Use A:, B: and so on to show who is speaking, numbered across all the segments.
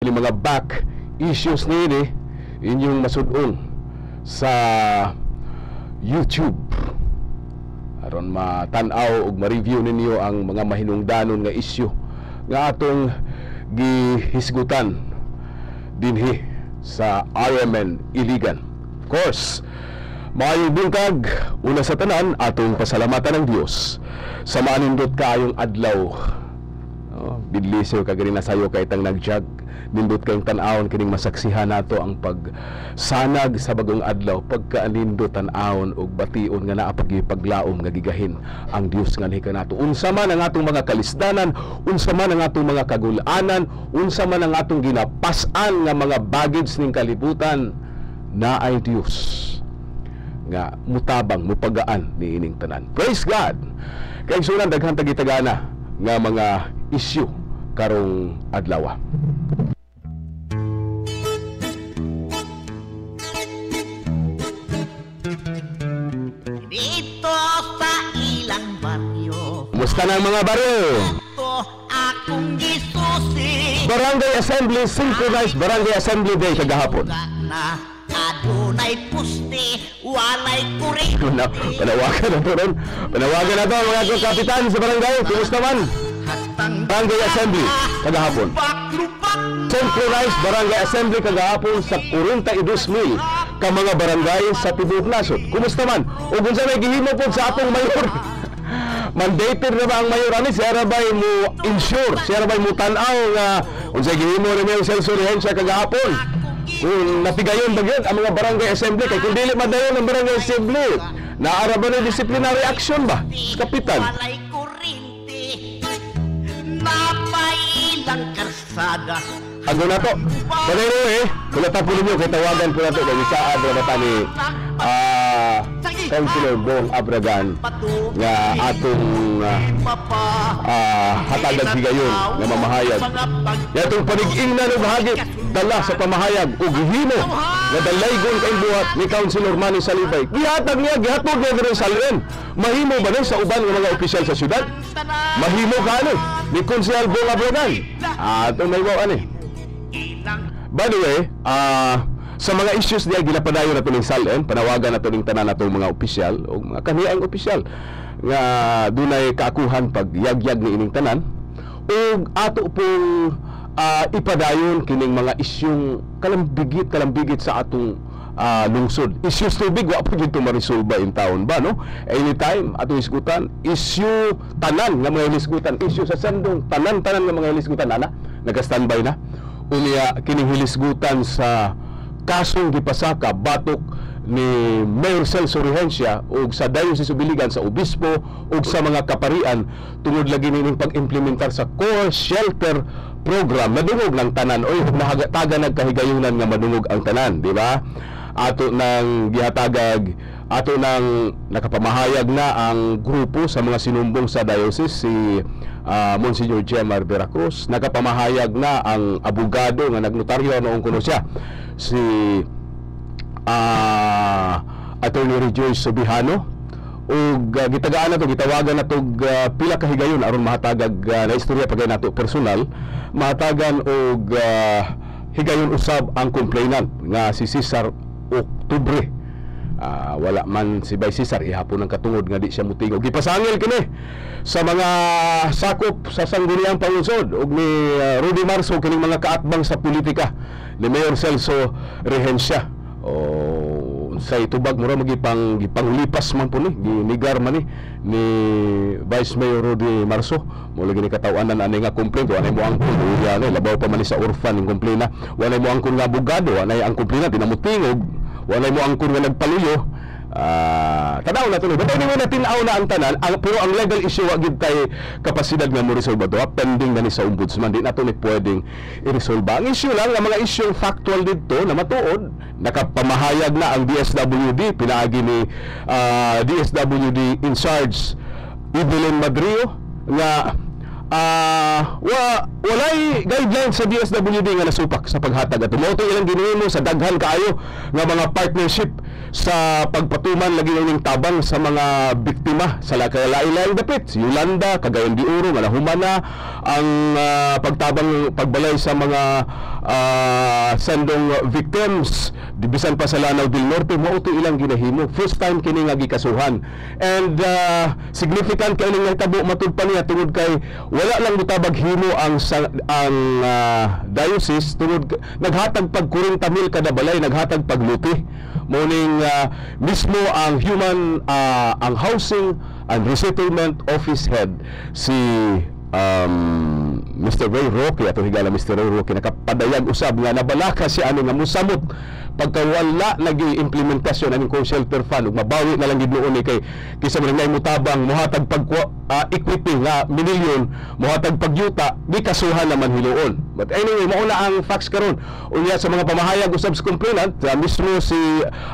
A: kini mga back issues nini inyong masudon sa YouTube aron matan-aw ug ma-review ninyo ang mga mahinungdanon nga issue nga atong gihisgutan dinhi sa RMN Iligan. Of course, maayong bungkag una sa tanan atong pasalamatan ng Dios sa maanindot kaayong adlaw. Bidliso ka gani na sayo kay tang nagjag nindot kayong tan-awon kining masaksihan nato ang pagsanag sa bagong adlaw pagkaanindot tan-awon og bation nga naa paglaom nga gigahin ang Dios nga nahika nato. Unsa man ang atong mga kalisdanan, unsa man ang atong mga kagul-anan, unsa man ang atong ginapas-an nga mga baggage ning kalibutan, naay Dios nga mutabang mupagaan niining tanan. Praise God. Kay sunan daghang tagitagana nga mga issue karong adlaw.
B: Dito sa ilang baryo,
A: Musta na ang mga baryo?
B: ito akong gisusi.
A: Barangay Assembly Synchronized Barangay Assembly Day kagahapon.
B: Na adunay puste, walay kuryente.
A: Panawagan na to ron. Panawagan na to mga kapitan sa barangay. Kumusta man? Barangay Assembly kagahapon. Synchronized Barangay Assembly kagahapon sa 42,000 ka mga barangay sa tibuok nasod. Kumusta man? Ug unsa may gihimo pod sa atong mayor? Mandated na ba ang mayor ani? Siya ra bay mo insure? Siya ra bay mo tan-aw nga unsa gihimo ni Mayor Celso Rehensya kagahapon? Kung napigayon ba yun ang mga barangay assembly? Kaya kung dili madayon ang barangay assembly, naara ba na disciplinary action ba? Kapitan.
B: Walay kuryente, napailang karsada.
A: Ago na to. Pero kulatan po ninyo, kaya tawagan po na to. Kaya isaad na ta ni Councilor Bong Abragan nga atong hatagag bigayon nga mamahayag. Nga itong paniging na bahagi dala sa pamahayag o gihimo nga dalaygon kay buhat ni Councilor Manny Salibay. Gihatag niya, gihatog niya rin sa Salren. Mahimo ba sa uban ng mga opisyal sa syudad? Mahimo ka ni Councilor Bong Abragan. Itong may bawa by the way, sa mga issues niya ginapadayon na ito ng Salren, panawagan na ito ng tanan na itong mga opisyal o mga kaniang opisyal nga dunay kaakuhan pag yagyag ni ining tanan o ato pong ipadayon kining mga isyong kalambigit sa atong lungsod. Issues tubig, wa po dito marisolba in town ba, no? Anytime, atong isgutan, issue tanan nga mga hilisgutan, issue sa sandong, tanan nga mga hilisgutan, nag-standby na. Unya kining hilisgutan sa kasong gipasaka batok ni Mayor Celso Rehensya ug sa Diocese of Iligan sa obispo ug sa mga kaparian tungod lagi ning pag-implementar sa core shelter program nadungog ng tanan oy nahatagan nagkahigayunan nga madungog ang tanan, di ba? Ato nang gihatagag, ato nang nakapamahayag na ang grupo sa mga sinumbong sa diocese si Monsignor Gemar Veracruz. Nakapamahayag na ang abogado nga nagnotaryo noong kuno siya si Attorney Rejoice Sobihano ug gitagaan na to, gitawagan na to pila ka higayon aron mahatagag na istorya pagay nato personal, mahatagan og higayon usab ang complainant nga si Cesar Oktubre. Wala man si Bay Cesar ihapon ang katungod nga di siya mutingog. Gipasangil kini sa mga sakop sa sangguniang pangunsod ug ni Rudy Marso kining mga kaatbang sa politika ni Mayor Celso Rehensya. Sa itubag mura gipanglipas man po ni ginigar man ni Vice Mayor Rudy Marso mo lagi ni katawanan ani nga complaint wala mo angkon uya labaw pa man sa orphan ning complaint wala mo angkon nga abogado wala ang complaint dinamutingog wala mo angkon nga nagpaluyo. Tanaw na tuloy. Batay naman natin na ang tanan, pero ang legal issue wagid tay kapasidad nga mo resolve ito. Pending na ni sa ombudsman, di nato ni pwedeng i-resolve. Ang issue lang, ang mga issue factual dito na matuod, nakapamahayag na ang DSWD, pinaagi ni DSWD in charge Evelyn Madrio nga walay guidelines sa DSWD nga nasupak sa paghatag at mo ito ilang ginimo sa daghan kaayo nga mga partnership sa pagpatuman lagi ng tabang sa mga biktima sa lain-laing dapit. Si Yolanda, Cagayan de Oro, nga nahuman na ang pagbalay sa mga sendong victims. Bisan pa sa Lanao del Norte, mauto ilang ginahimo. First time kini nga gikasuhan. And significant kay ning nahitabo matud pa niya tungod kay wala lang mutabag himo ang diocese tungod naghatag pag 40 mil kada balay, naghatag pagluti. Morning mismo ang ang housing and resettlement office head si Mr. Ray Roque, ato higala Mr. Ray Roque, nakapadayag usab nga nabalaka si ano nga musamot pagka wala nag-implementasyon ang kong shelter fund ug mabawi na lang gid noon kay kisa man ngay mutabang mohatag pag equity nga milyon mohatag pagyuta di kasuhan naman hiluon. But anyway, mao na ang facts karon. Unya sa mga pamahayag usab sa complainant, mismo si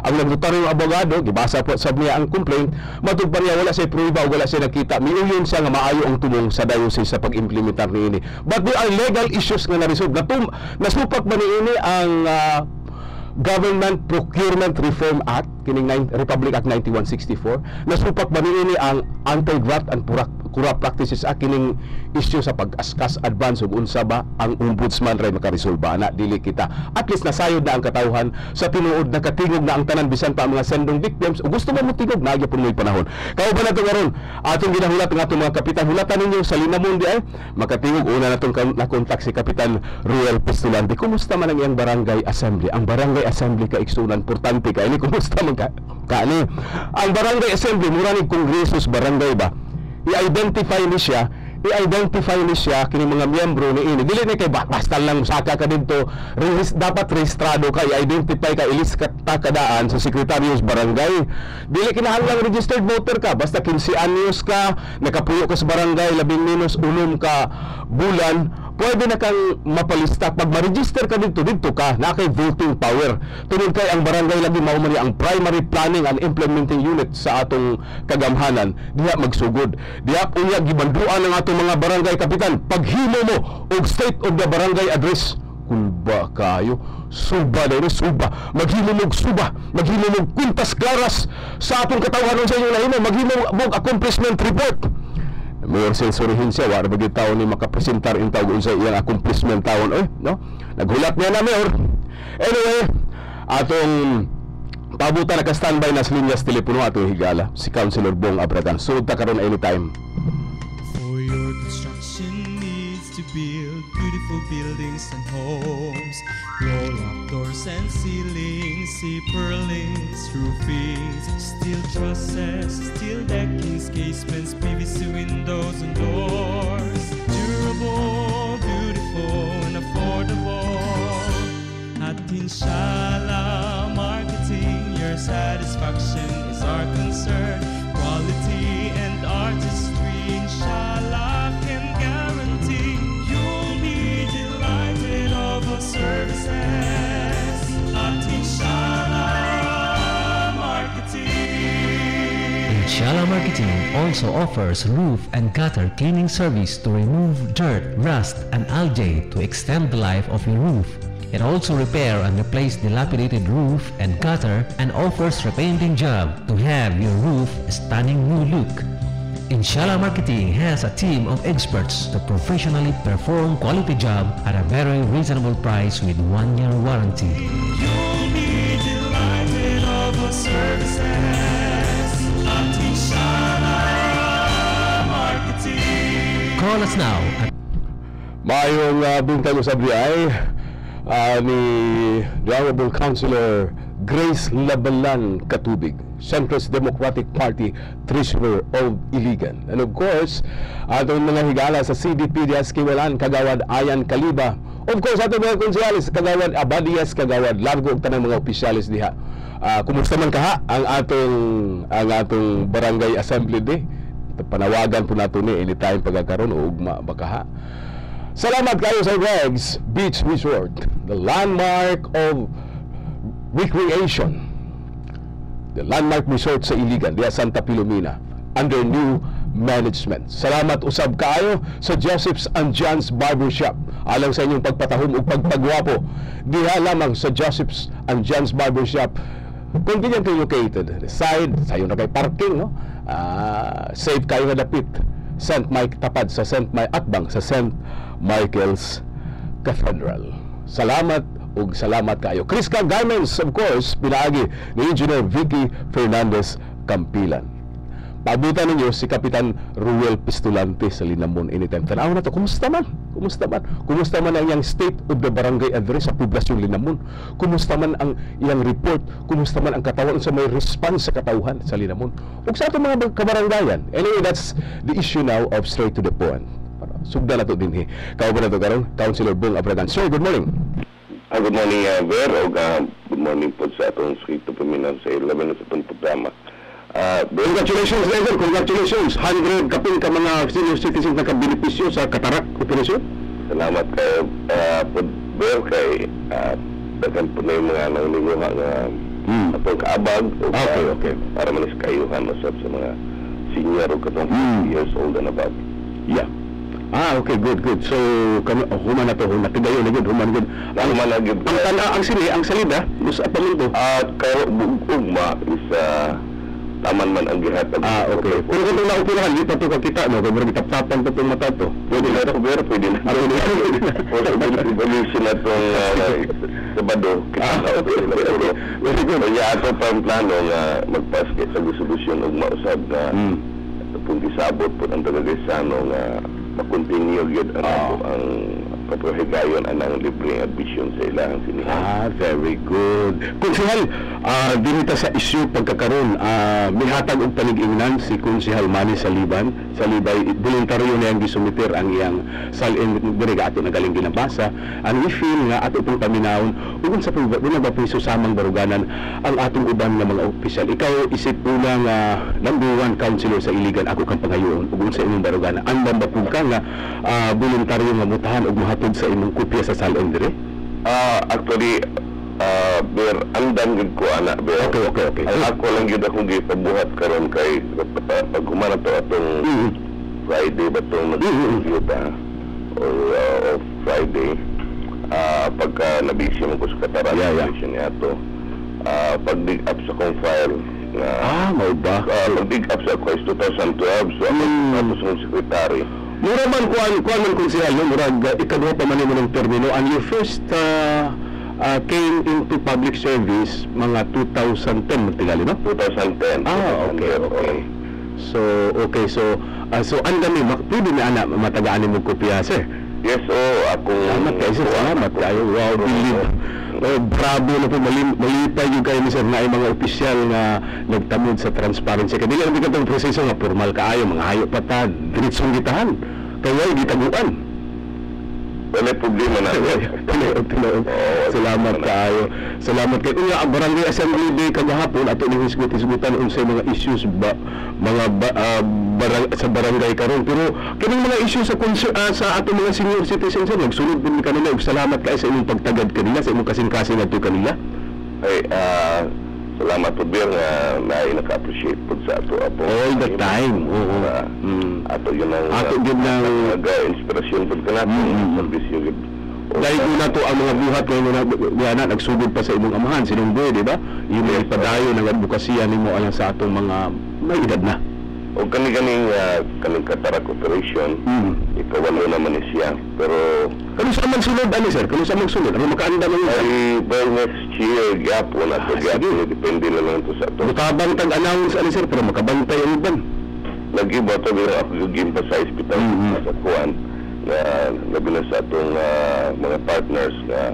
A: ang nagnotaryong abogado gibasa po sab niya ang complaint, matud pa niya wala siya prueba o wala siya nakita miuyon siya nga maayo ang tumong sa diocese sa pag-implementar niini. But there are legal issues nga na-resolve. Nasupak ba niini ang Government Procurement Reform Act kining Republic Act 9164? Nasupak ba niini ang Anti-Graft and Corrupt Practices Act kining issue sa pag-askas advance ug unsa ba ang ombudsman ray makaresolba na dili kita? At least nasayod na ang katawhan sa tinuod na katingog na ang tanan bisan pa ang mga sendong victims ug gusto man mo tingog na gyapon mo'y panahon. Kauban nato karon atong ginahulat ng atong mga kapitan, hulatan ninyo sa linamon di ay makatingog. Una natong na-contact si Kapitan Ruel Pistolante. Kumusta man ang iyang barangay assembly? Ang barangay assembly ka igsunan importante kay ni kumusta man kani ang barangay assembly mura ni kongresos barangay ba i-identify ni siya kini mga miyembro ni ini dili ni kay basta lang saka ka didto dapat rehistrado ka i-identify ka ilista ka daan sa sekretaryo sa barangay. Dili kinahanglan registered voter ka basta 15 anyos ka, nakapuyo ka sa barangay labing minus 1 ka bulan, pwede na kang mapalista. Pag ma-register ka dito ka na kay voting power. Tunod kay ang barangay lagi mao man ang primary planning and implementing unit sa atong kagamhanan diha magsugod. Diha unya gibanduan ng atong mga barangay kapitan paghimo mo og state of the barangay address. Kulba kayo, suba daw ni suba, maghimo mo kwintas klaras sa atong katawhanon sa inyong lahimo, maghimo mo accomplishment report. Mayor sensorihin siya, wala ba taon ni makapresentar in tawag sa iyang accomplishment taon, no? Naghulat niya na, Mayor. Anyway, atong pabuta naka-standby na sa linyas telepono atong higala si Councilor Bong Abradan. Sud ta karon anytime.
C: For your construction needs to build beautiful buildings and homes. Roll up doors and ceilings, see purlins, roofings, steel trusses, steel deckings, casements, PVC windows and doors. Durable, beautiful, and affordable. At Inshallah Marketing, your satisfaction is our concern. Quality and artistry, Inshallah can guarantee you'll be delighted of our services. At Inshallah Marketing.
D: Inshallah Marketing also offers roof and gutter cleaning service to remove dirt, rust, and algae to extend the life of your roof. It also repair and replace dilapidated roof and gutter and offers repainting job to have your roof a stunning new look. Inshallah Marketing has a team of experts to professionally perform quality job at a very reasonable price with 1-year warranty.
C: You'll be delighted of our services at Inshallah Marketing.
D: Call us now at
A: Mayong bintang usab ay ni the Honorable Councilor Grace Labalan Katubig, Centrist Democratic Party Treasurer of Iligan. And of course, atong mga higala sa CDP Dias Kiwalan, Kagawad Ayan Kaliba. Of course, atong mga konseyalis, Kagawad Abadias, Kagawad Largo, ug tanang mga opisyalis diha. Kumusta man kaha ang atong barangay assembly day? Panawagan po nato ni anytime pagkakaroon o ugma bakaha. Salamat kayo sa Regs Beach Resort, the landmark of recreation. The landmark resort sa Iligan, diya Santa Filomena, under new management. Salamat usab kayo sa Joseph's and John's Barbershop. Alang sa inyong pagpatahom o pagpagwapo, diha lamang sa Joseph's and John's Barbershop conveniently located. Side, sayo na kay parking, no? Safe kayo nga dapit. St. Mike tapad sa St. Mike Atbang sa St. Michael's Cathedral. Salamat ug salamat kayo. Crisca Garments, of course, pinaagi ni Engineer Vicky Fernandez Campilan. Paabutan ninyo si Kapitan Ruel Pistolante sa Linamon anytime. Tanaw na to, kumusta man? Kumusta man? Kumusta man ang iyang state of the barangay address sa poblasyon Linamon? Kumusta man ang iyang report? Kumusta man ang katawan sa may response sa katauhan sa Linamon? Ug sa atong mga kabarangayan. Anyway, that's the issue now of straight to the point. Sugda na to din Kao ba na to karon? Councilor Bong Abragan. Sir, good morning.
E: Good morning, Ver. Good morning po sa atong suite of paminan sa 11 sa itong programa.
A: Congratulations, Lever. Congratulations. 100 kapin ka mga senior citizens na kabenepisyo sa katarak operasyon.
E: Salamat kayo po, Ver, kay dagan po na yung mga nangininguha nga atong kaabag
A: Okay.
E: para manis kayuhan masab sa mga senior o katong 50 years old and above.
A: Yeah. Okay, good. So, human na to, natigayo na yun, human good. Ang sili, ang salida, gusto pa rin to.
E: Kayo, ugma is taman man ang gihatag.
A: Okay. Pero kung itong naupirahan, di pa ito kakita, no? Kung tap-tapan pa itong mata to.
E: Pwede na ito, Ver, pwede na. Evolution na itong Sabado.
A: Very good.
E: Kaya ato pa ang plano nga magpaskit sa solusyon o mausab na kung gisabot po ang tagagaysano nga makontinue yun ang kaprohigayon anang libreng admission sa ilang sinihan.
A: Very good. Konsehal, dinita sa issue pagkakaroon, mihatag og panig-ingnan si Konsehal Manny Salibay, voluntaryo na yung gisumiter ang iyang salin diriga ato na galing ginabasa. And we feel nga ato itong paminahon, ugon sa pagbapiso samang baruganan ang atong uban nga mga opisyal. Ikaw isip una nga number 1 councilor sa Iligan, ako kang pangayoon, ugon sa inyong baruganan. Ang bambapug ka nga voluntaryo nga mutahan og mahatod sa imong kopya sa salin dire?
E: Actually, Ber, andam gid ko ana, Ber.
A: Okay.
E: Ako lang gid akong gipabuhat karon kay pag humana to atong Friday ba itong nag-compute or Friday, pagka nabisi mo ko sa kataran niya ito, pag-dig up sa kong file
A: may ba?
E: pag-dig up sa ako is 2012, so ako tapos ng secretary.
A: Mura man kuan man konsehal, no? Murag ikadwa pa man mo ng termino, and your first came into public service mga 2010 magtigali, no?
E: 2010.
A: Okay. So andami pwede na ana matagaanin mo kopya, sir.
E: Yes, ako.
A: Salamat kayo. Wow, believe. Bravo na po, malipay yung kayo ni sir na ay mga opisyal nga nagtamod sa transparency. Kaya dili lang itong proseso nga formal kaayo, mga hayo pa diretsong gitahan. Kaya gitaguan.
E: Wala problema na.
A: Salamat kayo. Salamat kayo. Kung ang Barangay Assembly Day kagahapon, ato ni hisgutan unsay mga issues sa barangay karon. Pero kining mga issues sa ato mga senior citizens, nagsunod din kanila. Salamat kayo sa inyong pagtagad kanila, sa inyong kasing-kasing adto kanila.
E: Ay, salamat po, Bir, na naka-appreciate po sa ato.
A: All the time.
E: Ato yun ang nag-inspirasyon po ka natin. Servisyo yun.
A: Dahil ko na to ang mga buhat ngayon na nagsugod pa sa imong amahan, sinunggoy, di ba? Yung mga padayo ng advokasya ni mo alang sa atong mga may edad na.
E: O kaning katarak operation, ikawalo naman siya. Pero
A: kano sa man sunod, sir? Kano sa magsunod? Ano makaanda man yun?
E: Ay, by next year, gapon na ito. Depende na lang ito sa ito.
A: Makabang tag-announce, sir, pero makabantay ang iban.
E: Nag-iba ito, pero ako yung-emphasize pitang sa kuwan na labi na sa itong mga partners na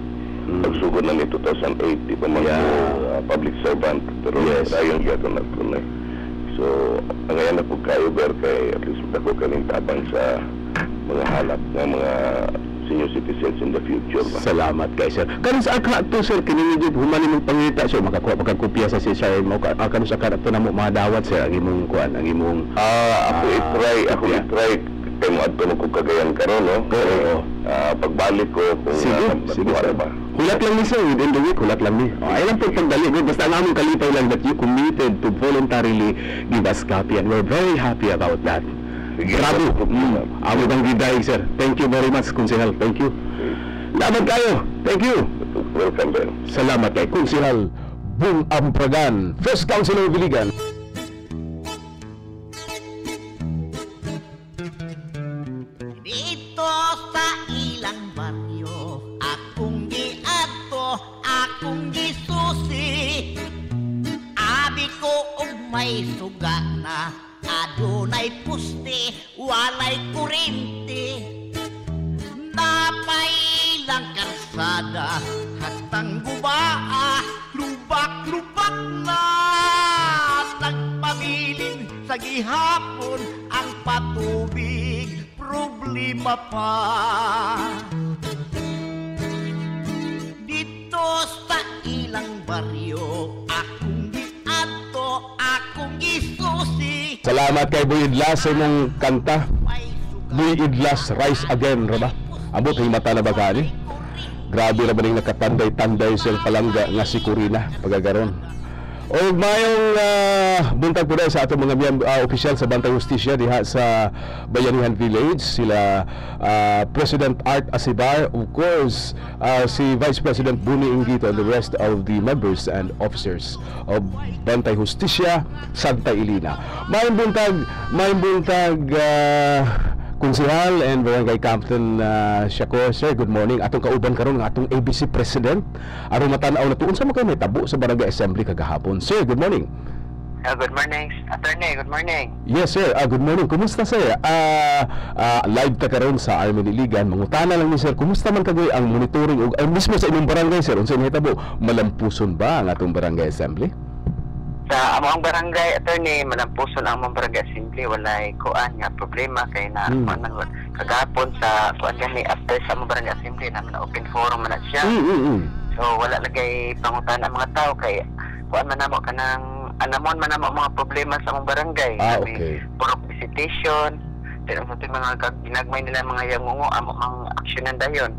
E: pagsugod na ni 2008, di pa mga public servant. Pero ayun gagawin na ito na. So, ngayon na po kayo, Ber, kay at least ako kaning tabang sa mga halap ng mga senior citizens in the future.
A: Salamat kay sir. Karon sa akha to, sir, kinigid human nimong pangita, sir, makakopya sa sir mo karon sa akha to na mo madawat, sir, ang imong kuan, ang imong
E: ako i-try kay mo adto ko Cagayan karon, no? Pagbalik ko kung
A: sige ba. Hulat lang ni sir, within the week, hulat lang ni. Ay lang po pagdali, basta ang among kalipay lang that you committed to voluntarily give us copy and we're very happy about that. Bravo. Amo bang giday, sir. Thank you very much, Konsehal. Thank you. Salamat kayo. Thank you.
E: Welcome, Ben.
A: Salamat kay Konsehal Bung Ampragan, First Councilor Biligan.
B: Dito sa ilang baryo, akong giadto, akong gisusi. Abi ko og may suga na, adunay puste, walay kuryente. Napay lang karsada, hastang gubaa, lubak-lubak na. Nagpabilin sa gihapon ang patubig, problema pa. Dito sa ilang baryo, akong giadto, akong gisusi.
A: Salamat kay Boy Idlas sa imong kanta.
B: May suga
A: Boy Idlas, Rise Again, raba. Abot ay mata na ba ka ni? Grabe ra ba ning nakatanday-tanday sa palangga nga si Corina pagagaron. O mayong buntag po sa atong mga opisyal sa Bantay Justisya diha sa Bayanihan Village, sila President Art Asibar, of course si Vice President Buni Ingito, and the rest of the members and officers of Bantay Justisya Santa Elena. Mayong buntag Konsehal and Barangay Captain Shakur. Sir, good morning. Atong kauban karon ng atong ABC President aron matanaw na tuon sa mga may tabo sa Barangay Assembly kagahapon. Sir, good morning.
F: Good morning, Attorney. Good morning.
A: Yes, sir. Good morning. Kumusta, sir? Live ta karon sa Army Iligan. Mangutana lang ni sir, kumusta man kagoy ang monitoring og mismo sa inyong barangay, sir? Unsa nahitabo? Malampuson ba ang atong Barangay Assembly?
F: Sa among barangay, Attorney, malampuson ang among barangay assembly, walay kuan nga problema kay na kagapon sa kuan gani after sa among barangay assembly naman na open forum man na siya. So wala lagay pangutan ang mga tao kay kuan man namo kanang anamon man namo mga problema sa among barangay.
A: Okay.
F: Puro visitation, pero sa mga ginagmay nila mga yangungo amo ang aksyonan dayon.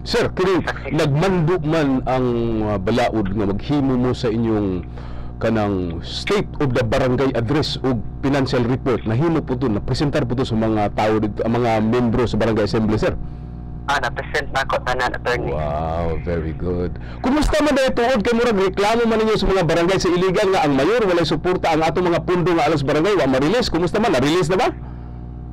A: Sir, kini nagmando man ang balaod nga maghimo mo sa inyong kanang state of the barangay address o financial report na himo po ito, na presentar po ito sa mga tao dito, mga membro sa barangay assembly, sir?
F: Na-present na ako tanan, Attorney.
A: Wow, very good. Kumusta man dahil tuod kay murag reklamo man ninyo sa mga barangay sa Iligan nga ang mayor walay suporta ang atong mga pundo nga alas barangay wa ma-release? Kumusta man, na-release na ba?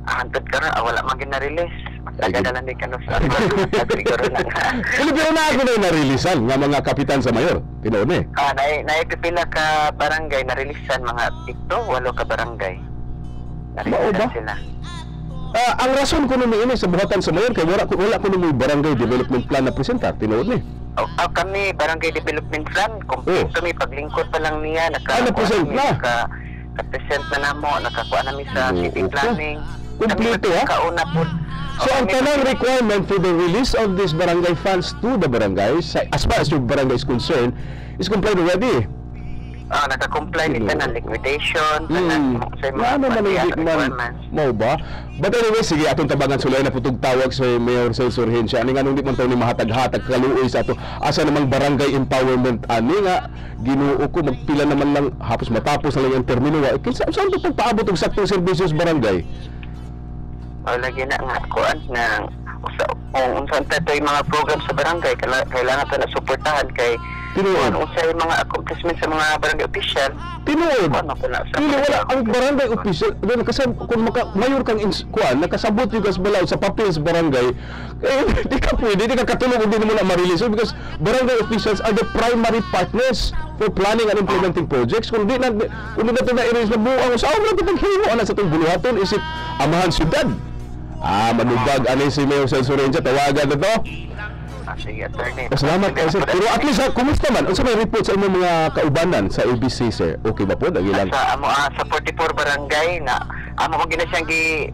F: Hantod ka na, wala man gina-release. Magtaga na lang din ka no sa siguro na.
A: Pero na ako na na-releasean nga mga kapitan sa mayor. Tinoon eh.
F: Naipipila ka barangay, na-releasean mga 8 ka barangay.
A: Mao ba?
F: Sila.
A: Ang rason ko nung ini sa buhatan sa mayor kay wala ko nung barangay development plan na presentar. Tinoon eh.
F: Kami, barangay development plan, complete kami, paglingkod pa lang niya,
A: na-present na?
F: Naka-present na namo, nakakuha namin sa city planning.
A: Kompleto ha?
F: Kauna po.
A: So ang tanang requirement for the release of these barangay funds to the barangays, as far as your barangay is concerned, is complied already.
F: Naka-comply nito ng liquidation, sa mga requirements.
A: Mau ba? But anyway, sige, atong tabangan sulay na putog tawag sa Mayor Celso Regencia. Ani nga nung di man tayo ni mahatag-hatag kaluoy sa ato. Asa namang barangay empowerment. Ani nga, Ginoo ko, magpila naman lang, hapos matapos na lang yung termino. Saan ito pagpaabot og saktong serbisyos barangay?
F: Lagi na nga kuan na kung unsan tayo yung mga program sa barangay, kailangan tayo na suportahan kay
A: Tinuod.
F: Kung sa mga accomplishments sa mga barangay official.
A: Tinuod.
F: Pili
A: wala ang barangay official. Kung mayor kang kuan, nakasabot yung kasbalaw sa papel sa barangay, di ka pwede, di ka katulog, hindi mo na ma-release. Because barangay officials are the primary partners for planning and implementing projects. Kung di na ito na-erase na buo ang usaw, wala itong himo na sa itong buluhaton, isip amahan syudad. Manubag, si Mayor Celso Regencia, tawagan na ito.
F: Sige, Attorney.
A: Salamat kayo, sir. Pero at least, kumusta man? Ano sa may report sa inyong mga kaubanan sa ABC, sir? Okay ba po? Dagilan.
F: Sa 44 barangay na amo ko gina siyang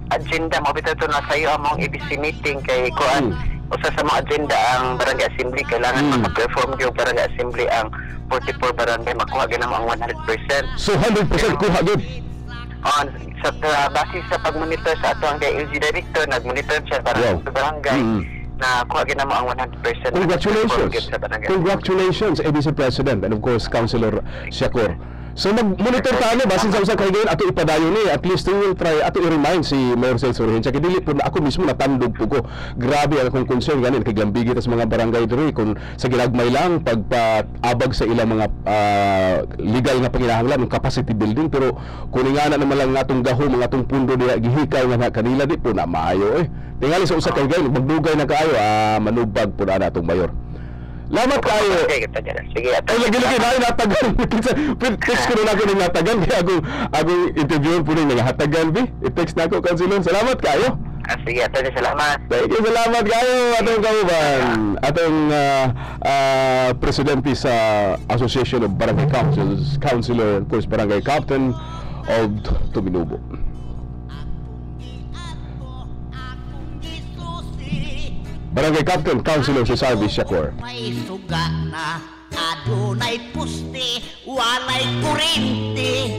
F: agenda mo bitaw to na sa iyo among ABC meeting kay kuan usa sa mga agenda ang barangay assembly kailangan maka-perform yung barangay assembly ang 44 barangay makuha gyud ang 100%. So
A: 100% kuha gyud.
F: Sa basis sa pag-monitor sa ato ang DLG director, nag-monitor siya para sa barangay na kuha gyud ang 100%.
A: Congratulations, ABC President, and of course Councilor Shakur. So mag-monitor tayo basin sa usa ka higayon ato ipadayon ni, at least we will try ato i-remind si Mayor Celso Rehencia kay dili po na ako mismo natandog po ko. Grabe ang akong concern ganin kay gambigi tas mga barangay diri kung sa ginagmay lang pagpaabag sa ilang mga legal nga panginahanglan ng capacity building, pero kuning ana naman lang atong gahom ang atong pundo diha gihikay nga kanila di po na maayo tingali sa usa ka higayon magdugay na kaayo manubag po na atong mayor. Lamat kayo.
F: Sige,
A: Ay, lagi-lagi na natagan. Text ko na ako ng natagan. Kaya akong interview po rin nangahatagan. I-text na ako, Councilor. Salamat kayo.
F: Sige, Atty. Salamat.
A: Thank you, salamat kayo. Atong kauban. Atong presidente sa Association of Barangay Councils, Councilor, of course, Barangay Captain of Tuminubo. Barangay Captain, Councilor si Sarvis Shakor.
B: May suga na, adunay puste, walay kurente,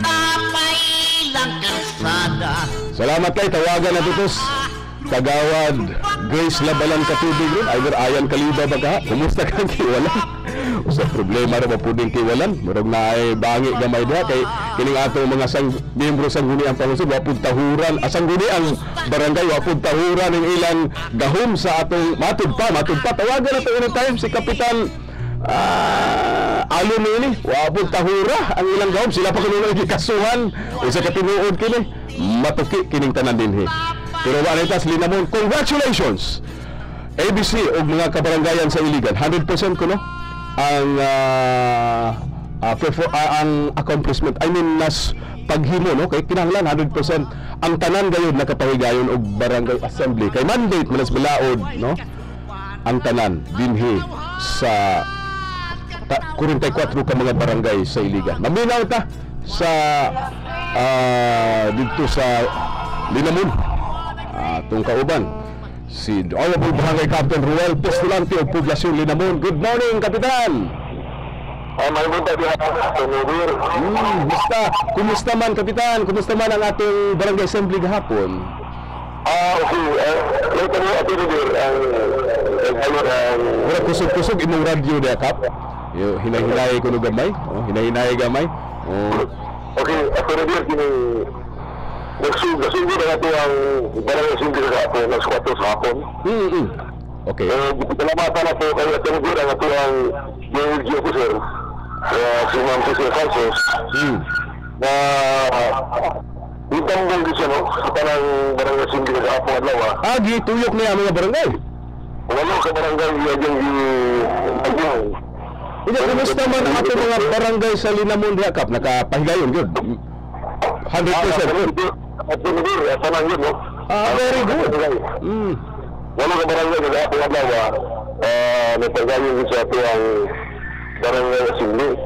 B: napailang kalsada.
A: Salamat kay tawagan na tutos. Kagawad Grace Labalan Katubig rin. Either Ayan Kaliba ba ka? Kumusta ka kiwalan? Usa problema ra ba puding kiwalan? Murag na ay bangi gamay diha kay kining ato mga miyembro sang guni ang pangusig wa pud tahuran. Asang guni ang barangay wa pud tahuran ng ilang gahom sa atong matud pa. Tawagan na to anytime si Kapitan Alon ni wa pud tahura ang ilang gahom. Sila pa kuno gikasuhan usa ka tinuod kini. Matuki kining tanan dinhi. Pero wanitas linamon, congratulations ABC o mga kabarangayan sa Iligan. 100% ko no ang ang accomplishment, I mean nas paghimo no kay kinahanglan 100% ang tanan gayud nakapahigayon og barangay assembly kay mandate manas balaod no ang tanan dinhi sa 44 ka mga barangay sa Iligan. Maminaw ta sa dito sa Linamon. Atong kauban si Honorable Barangay Captain Ruel Postulante of Poblasyon Linamon. Good morning, Kapitan. Kumusta man, Kapitan? Kumusta man ang ating Barangay Assembly gahapon? Wala kusog-kusog imong radio dia, Kap. Hinay-hinay ko no gamay. Hinay-hinay gamay.
E: Okay, ako na din kini nagsugo na ito ang barangay assembly sa hapon, nagsukato sa hapon.
A: Okay.
E: Palamatan na po kayo at tinugura na ito ang DLG officer, si Ma'am Cecil Francis, na itambong din siya no, sa parang barangay assembly sa hapon at lawa.
A: Gituyok niya ang mga barangay?
E: Wala sa barangay yung
A: Hindi, kumusta man ang ating mga barangay sa Linamon diha, Kap? Nakapahigayon, good? 100% good?
E: At tinugura, sanang yun no?
A: Very good.
E: Wala ka barangay na ako adlaw nagpagayon din sa ito ang barangay assembly.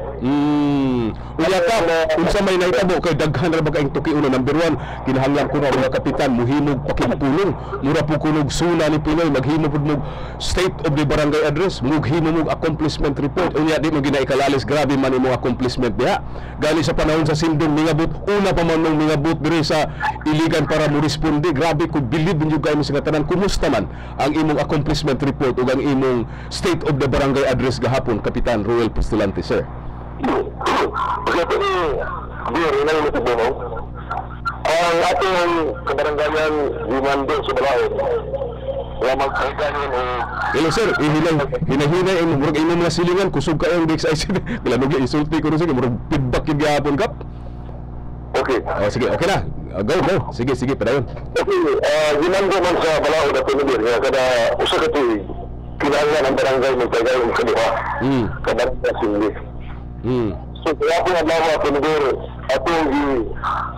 A: Uya ka, unsa may naitabo kay daghan ra ba kaayong tukiuno. Number 1, kinahanglan ko na mga kapitan muhimog pakigpulong. Mura po kunog suna ni Pinoy, maghimo pud mo state of the barangay address, mughimo mo accomplishment report. Unya di mo ginaikalalis, grabe man imong accomplishment diha. Gali sa panahon sa Sindong mingabot, una pa man nung mingabot diri sa Iligan para mo responde. Grabe ko bilib ninyo kayo sa katanan. Kumusta man ang imong accomplishment report ug ang imong state of the barangay address gahapon, Kapitan Ruel Postulante, sir?
E: Kasi ito ni Beer, inang natubong mo. Ang ating kabaranggayan Limando sa Balaod. Wala magkakanin
A: hello sir, hinay-hinay ang murag imong mga silingan, kusog ka yung DXIC. Kailanong isulti ko na sige, murag feedback yung gahapon, Kap.
E: Okay.
A: Sige, okay na. Go. Sige, padayon.
E: Okay, Limando man sa Balaod at Beer. Kada usa ka ito, kinahanglan ang barangay magkagayon sa diha. Kabarangay assembly. So, kaya po nga nawa, Pinagor, atong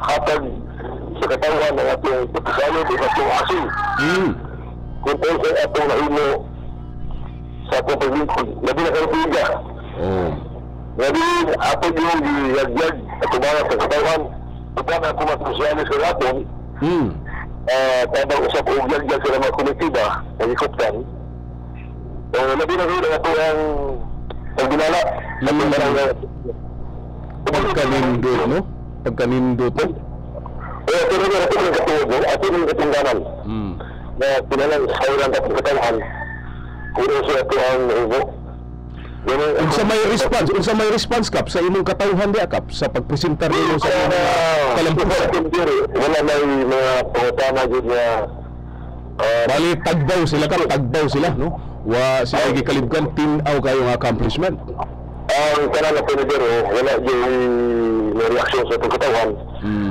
E: hatag sa katawan ng atong pagkasalod at atong asin. Kung tayo sa atong naino sa atong paglingkod, labi na kayo piga. Labi, atong yung yagyag at umangat sa katawan, upang ako matusyalis sa atong, tabang usap o yagyag sa mga komitiba, ang ikoptan. Labi na kayo na atong ang pagdinala ng barangay.
A: Pagkanindot, no? Pagkanindot, no?
E: Pero na ito yung katuwag mo, at yung katingganan. Na pinalang sa ilang kapagkatawan, kung siya ito ang ubo.
A: Unsa may response kap sa imong katawhan di kap sa pagpresentar nimo sa imong kalampusan.
E: Wala na mga pangutana dyan na
A: Bali tagbaw sila no. Wa sila gikalibkan tin-aw kayong accomplishment.
E: ang kanang na pinagero, wala yung reaksyon sa itong katawan.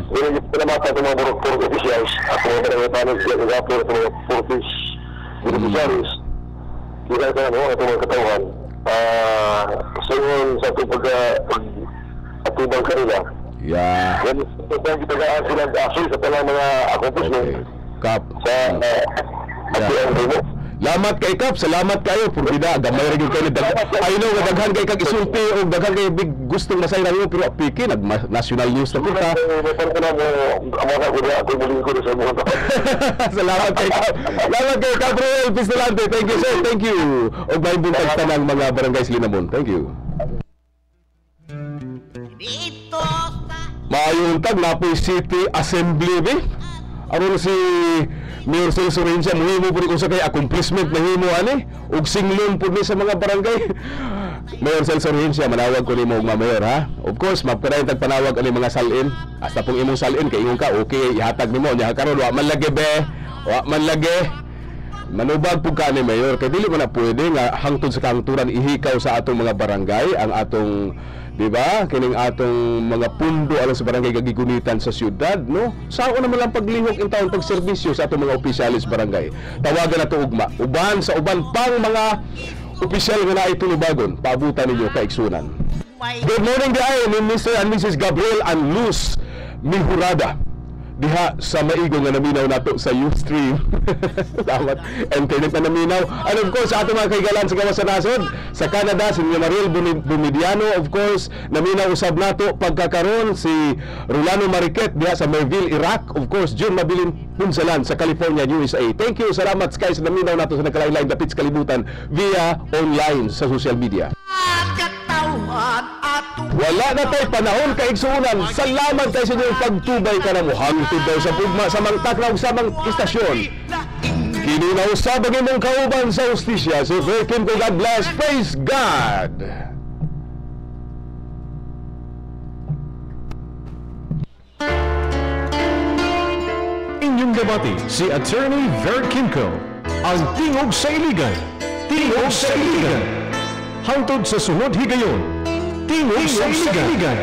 E: Pero yung pinamata itong mga purok officials at mga pinagpapanig siya ng gapur at mga purpose beneficiaries. Kaya ka ano, itong mga katawan. So yun, sa itong pag-atubang kanila.
A: Yeah.
E: Yan, ito ang kitagaan sila asul sa talang mga accomplishment.
A: Kap.
E: Sa ang rimo.
A: Salamat kay Kap, salamat kayo purbida gamay ra gyud kayo I know nga daghan kay kag isulti o daghan kay big gustong masayra niyo pero piki nag national news na kita. Salamat kay Kap. Salamat kay Gabriel Pistolante. Thank you sir. Thank you. Og may buntag tanang mga barangay Linamon. Thank you.
B: Dito sa
A: Maayong tag napoy City Assembly bi. Aron si Mayor Celso Rencia muhimo pud usa kay accomplishment na himo ani ug singlon pud ni sa mga barangay. Mayor Celso Rencia manawag ko nimo og mayor ha. Of course mapadayon tag panawag ani mga salin. Hasta pong imong salin kay ingon ka okay ihatag nimo nya karon wa man lagi be. Wa man lagi. Manubag pud ka ni mayor kay dili man na pwede nga hangtod sa kangturan ihikaw sa atong mga barangay ang atong di ba? Kining atong mga pundo alang sa barangay gagigunitan sa syudad, no? Sao naman lang paglihok in taon pagserbisyo sa atong mga opisyalis barangay. Tawagan na to ugma. Uban sa uban pang mga opisyal nga naay tulubagon, paabutan ninyo kaigsunan.
B: may
A: Good morning diay ni Mr. and Mrs. Gabriel and Luz Mihurada. Diha sa maigo nga naminaw nato sa Ustream. Salamat. Internet na naminaw. And of course, sa ato mga kaigalan sa gawas sa nasod, sa Canada, si Mariel Bumidiano, of course, naminaw usab nato pagkakaroon si Rolando Mariquet diha sa Mayville, Iraq. Of course, June Mabilin Punsalan sa California, USA. Thank you. Salamat Sky sa naminaw nato sa nagkalain-lain dapit sa kalibutan via online sa social media.
B: katawan at
A: Wala na tayo panahon kaigsuunan. Salamat tayo sa inyong pagtubay ka na mo. Hangtod daw sa pugma sa mangtaklaw sa mga istasyon. Kininaw sa bagay mong kauban sa hustisya. So, Kim ko, God bless. Praise God!
G: Inyong debate si Attorney Ver Kimco, ang tingog sa iligan. Tingog sa iligan. Hangtod sa sunod higayon. Tingog sa iligan.